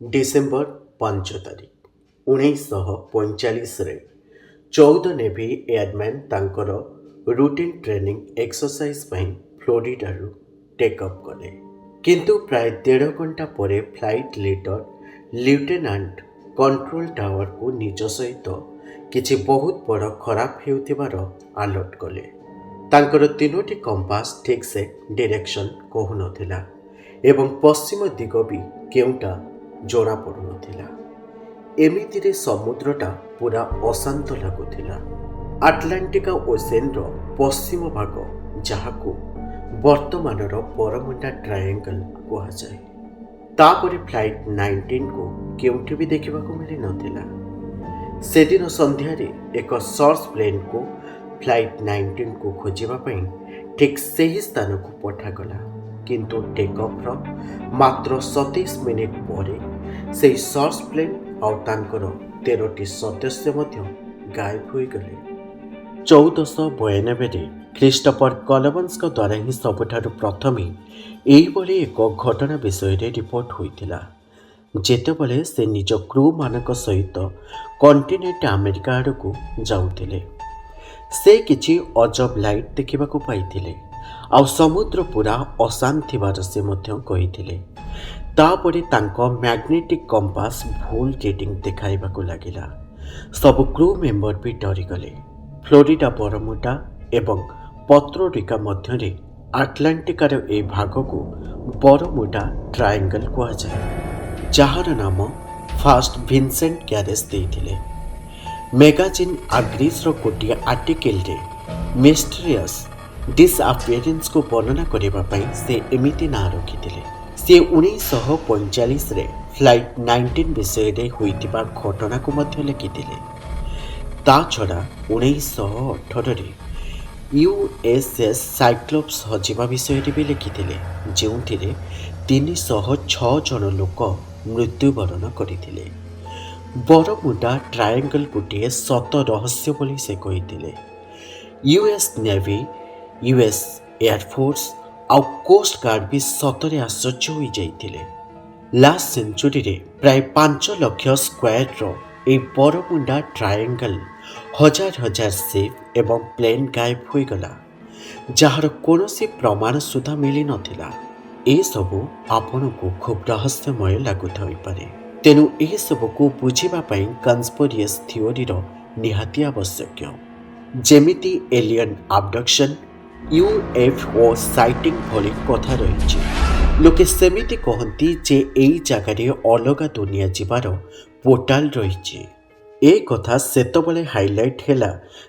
December 5 तारिख 1945 14 navy airman तांकर routine training exercise फ्लोरिडारू take up कले किंतु प्राय 1.5 घंटा पर flight leader lieutenant control tower को निज सहित किछि बहुत बड़ खराब हेउथिबार अलर्ट कले। तांकर 3टी कंपास ठीक से डायरेक्शन कहु नथिला एवं पश्चिम दिग भी केउटा जଣା पड़ुनथिला। एमितिरे समुद्रटा पूरा अशांत लगुथिला। आटलांटिका ओसेन रो पश्चिम भाग जहाकू वर्तमानर बरमुंडा ट्रायंगल कुहाଯାଏ। तापरे फ्लाइट 19 को केउठी भी देखिबाकू मिली नथिला। सेदिन संध्यारे एक सर्च प्लेन को फ्लाइट 19 को खोजिबा पई ठीक सही स्थान को पठागला किंतु टेकअप रो मात्र 27 मिनिट पर से सर्च प्लेन आउ तांकर 13टी सदस्य मध्य गायब हो गले। 1492 क्रिस्टोफर कलम्बस द्वारा ही सबुठारु प्रथमे एइभली एक घटना विषय रे रिपोर्ट होइतिला जेतेबेले से निज क्रू मानक सहित कॉन्टिनेंट अमेरिका आड़कू जाउतिले। से किछि अजब लाइट देखिबाकू पाइतिले आउ समुद्र पूरा अशांत थिबार से मध्य कहिथिले। तापरे तांको मैग्नेटिक कंपास भूल रीडिंग देखाइबाकू लागिला। सब क्रू मेंबर भी डरिगले। फ्लोरिडा बरमुडा एवं पत्रोरिका मध्यरे आटलांटिकार ए भाग को बरमुडा ट्रायंगल कुहाଯାଏ जहार नाम फास्ट विंसेंट गैरेज देइथिले। मैगजीन आग्रीस रो गोटे आर्टिकल रे मिस्टीरियस डिसअपियरेंस को वर्णना करबा पई से एमिति ना रखिथिले। से 1945 रे फ्लाइट 19 विषय रे होइतिबा घटना को मध्य लिखिथिले। ता छड़ा 1918 रे यूएसएस साइक्लोप्स हजिबा विषय रे भी लिखिथिले जेउथिरे 306 जन लोक मृत्युवरण करथिले। बरमुडा ट्रायंगल गोटे सत रहस्य बोली से कहिथिले। यूएस नेवी, यूएस एयरफोर्स आउ कोस्ट गार्ड भी सतरे आश्चर्य हो जाइथिले। लास्ट सेंचुरी रे प्राय 5 लाख स्क्वायर रो ए बरमुडा ट्रायंगल हजार हजार शिप एवं प्लेन गायब हो गला जार कौनसी प्रमाण सुधा मिली नथिला। ए सबु आपन को खूब रहस्यमय लागुथाई पारे तेनु ए सब को बुझिबा पई कन्स्पिरेसी थ्योरी रो निहाती आवश्यक जेमिति एलियन अबडक्शन यूएफओ साइटिंग भली कथा रही। लोके सेमिति कहती जे एई जगारे अलगा दुनिया जीवार पोर्टाल रही। ए कथा सेतबले हाइलाइट हैला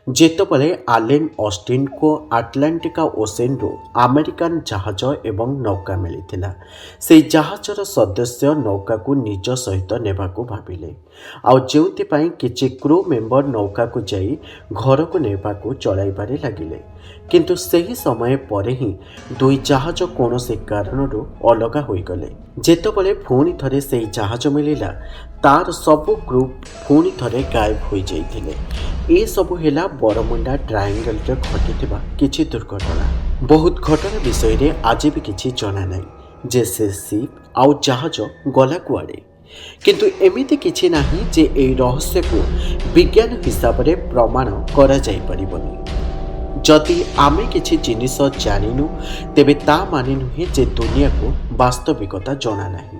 जेतबले आलेन ऑस्टिन को आटलांटिका ओसेन रो अमेरिकन जहाज एवं नौका मिलिथिला। से जहाजर सदस्य नौका को निज सहित नेबाकू भाबिले आउ जेउति पई किछि क्रू मेंबर नौका को जाई घर को नेबाकू चलाइबारे लागिले किंतु सही समय परे ही दुई जहाज कौनसी कारणरू अलगा होई गले। जेतबले पुणी थरे से जहाज मिलिला तार सबु ग्रुप पुणी थरे गायब हो जाइथिले। ए सबु हेला बरमुंडा ट्रायंगल रे घटिथिबा किछि दुर्घटना। बहुत घटना विषय रे आज भी किछि जଣା नै जे से शिप आउ जहाज गला कुआडे किंतु एमिति किछि नाही जे ए रहस्य को विज्ञान हिसाब रे प्रमाण करा जाई परिबनी। जदि आमे किछि जिनिस जानिनु तेबे ता मानि नुहे जे दुनिया को वास्तविकता जଣା नाही।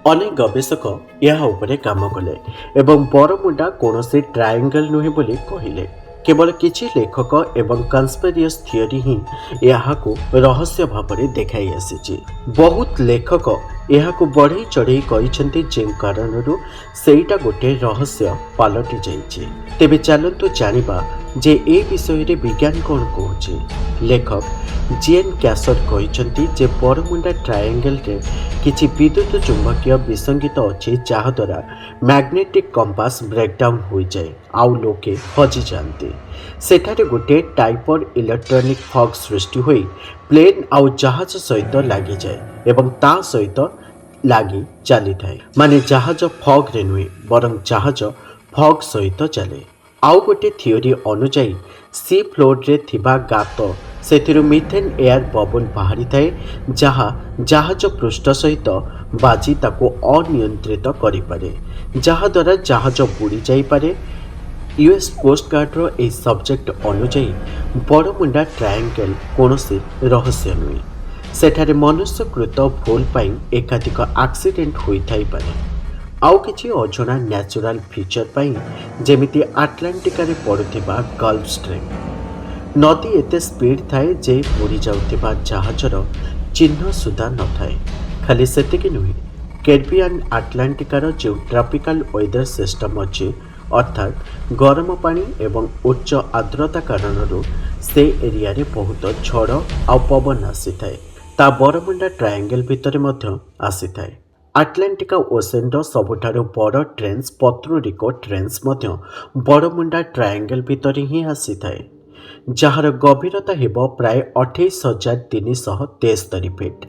अनेक गवेषक यह उपरे काम कले एवं बरमुडा कौनसी ट्रायंगल नुहे बोली कहिले। केवल किछि लेखक एवं कन्स्पिरेसी थ्योरी ही यह को रहस्य भावरे देखाई आसीछि। बहुत लेखक यह को बढ़ई चढ़ई कहिसेंति जे कारणरू सेईटा गोटे रहस्य पालटि जाइछि। तेबे चलंतु जानिबा जे ए विषय रे विज्ञान कौन कहूछि। लेखक जीएन कैसर कहिसेंति जे बरमुंडा ट्रायंगल रे किछि विद्युत चुंबकीय विसंगीत अछि जहा द्वारा मैग्नेटिक कंपास ब्रेकडाउन हो जाए आउ लोके हजि जाते। सेठारे गोटे टाइपर इलेक्ट्रॉनिक फॉग सृष्टि होई प्लेन आउ जहाज सहित लागि जाए एवं ता सहित लागि चली थाए माने जहाज फॉग रे नुहे बरं जहाज फॉग सहित चले। आउ गोटे थ्योरी अनुसार सी फ्लोर रे थिबा गात ସେଥିରୁ ମିଥେନ୍ ଏୟାର ବବୁଲ୍ ବାହାରିଥାଏ, ଯାହା ଜାହାଜ ପୃଷ୍ଠ ସହିତ ବାଜି ତାକୁ ଅନିୟନ୍ତ୍ରିତ କରିପାରେ, ଯାହାଦ୍ୱାରା ଜାହାଜ ବୁଡ଼ି ଯାଇପାରେ। ୟୁଏସ୍ କୋଷ୍ଟଗାର୍ଡର ଏହି ସବଜେକ୍ଟ ଅନୁଯାୟୀ ବରମୁଣ୍ଡା ଟ୍ରାଏଙ୍ଗେଲ୍ କୌଣସି ରହସ୍ୟ ନୁହେଁ। ସେଠାରେ ମନୁଷ୍ୟକୃତ ଭୁଲ ପାଇଁ ଏକାଧିକ ଆକ୍ସିଡେଣ୍ଟ ହୋଇଥାଇପାରେ, ଆଉ କିଛି ଅଜଣା ନ୍ୟାଚୁରାଲ ଫିଚର ପାଇଁ, ଯେମିତି ଆଟଲାଣ୍ଟିକାରେ ପଡ଼ୁଥିବା ଗଲ୍ଫ ଷ୍ଟ୍ରିମ୍। ନଦୀ ଏତେ ସ୍ପିଡ୍ ଥାଏ ଯେ ବୁଡ଼ି ଯାଉଥିବା ଜାହାଜର ଚିହ୍ନ ସୁଦ୍ଧା ନଥାଏ। ଖାଲି ସେତିକି ନୁହେଁ, କ୍ୟାରିବିଆନ୍ ଆଟଲାଣ୍ଟିକାର ଯେଉଁ ଟ୍ରପିକାଲ ୱେଦର ସିଷ୍ଟମ ଅଛି, ଅର୍ଥାତ୍ ଗରମ ପାଣି ଏବଂ ଉଚ୍ଚ ଆର୍ଦ୍ରତା କାରଣରୁ ସେ ଏରିଆରେ ବହୁତ ଝଡ଼ ଆଉ ପବନ ଆସିଥାଏ, ତା ବରମୁଣ୍ଡା ଟ୍ରାଏଙ୍ଗେଲ୍ ଭିତରେ ମଧ୍ୟ ଆସିଥାଏ। ଆଟଲାଣ୍ଟିକା ଓସେନ୍ର ସବୁଠାରୁ ବଡ଼ ଟ୍ରେନ୍ସ ପର୍ତ୍ତୋରିକୋ ଟ୍ରେନ୍ସ ମଧ୍ୟ ବରମୁଣ୍ଡା ଟ୍ରାଏଙ୍ଗେଲ୍ ଭିତରେ ହିଁ ଆସିଥାଏ, ଯାହାର ଗଭୀରତା ହେବ ପ୍ରାୟ 28,373 ଫିଟ୍।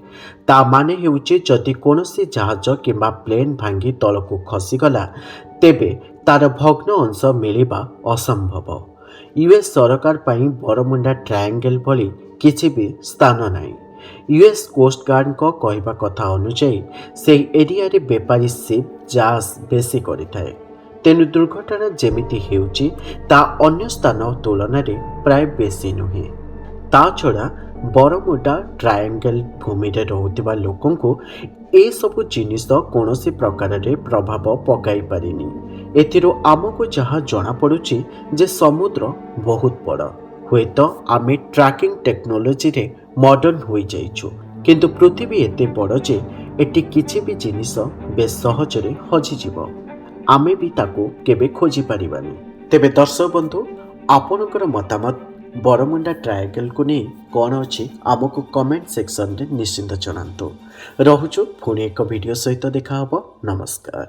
ତା ମାନେ ହେଉଛି ଯଦି କୌଣସି ଜାହାଜ କିମ୍ବା ପ୍ଲେନ୍ ଭାଙ୍ଗି ତଳକୁ ଖସିଗଲା, ତେବେ ତାର ଭଗ୍ନ ଅଂଶ ମିଳିବା ଅସମ୍ଭବ। ୟୁଏସ୍ ସରକାର ପାଇଁ ବରମୁଣ୍ଡା ଟ୍ରାଏଙ୍ଗେଲ୍ ଭଳି କିଛି ବି ସ୍ଥାନ ନାହିଁ। ୟୁଏସ୍ କୋଷ୍ଟଗାର୍ଡଙ୍କ କହିବା କଥା ଅନୁଯାୟୀ ସେହି ଏରିଆରେ ବେପାରୀ ସିପ୍ ଜାହାଜ ବେଶୀ କରିଥାଏ, ତେଣୁ ଦୁର୍ଘଟଣା ଯେମିତି ହେଉଛି ତାହା ଅନ୍ୟ ସ୍ଥାନ ତୁଳନାରେ ପ୍ରାୟ ବେଶୀ ନୁହେଁ। ତା ଛଡ଼ା ବରମୁଣ୍ଡା ଟ୍ରାଏଙ୍ଗେଲ୍ ଭୂମିରେ ରହୁଥିବା ଲୋକଙ୍କୁ ଏସବୁ ଜିନିଷ କୌଣସି ପ୍ରକାରରେ ପ୍ରଭାବ ପକାଇପାରିନି। ଏଥିରୁ ଆମକୁ ଯାହା ଜଣାପଡ଼ୁଛି ଯେ ସମୁଦ୍ର ବହୁତ ବଡ଼। ହୁଏତ ଆମେ ଟ୍ରାକିଂ ଟେକ୍ନୋଲୋଜିରେ ମଡର୍ଣ୍ଣ ହୋଇଯାଇଛୁ, କିନ୍ତୁ ପୃଥିବୀ ଏତେ ବଡ଼ ଯେ ଏଠି କିଛି ବି ଜିନିଷ ବେଶ ସହଜରେ ହଜିଯିବ। ଆମେ ବି ତାକୁ କେବେ ଖୋଜିପାରିବାନି। ତେବେ ଦର୍ଶକ ବନ୍ଧୁ, ଆପଣଙ୍କର ମତାମତ ବରମୁଣ୍ଡା ଟ୍ରାଏଙ୍ଗେଲ୍କୁ ନେଇ କ'ଣ ଅଛି ଆମକୁ କମେଣ୍ଟ ସେକ୍ସନରେ ନିଶ୍ଚିନ୍ତ ଜଣାନ୍ତୁ। ରହୁଛୁ, ପୁଣି ଏକ ଭିଡ଼ିଓ ସହିତ ଦେଖାହେବ। ନମସ୍କାର।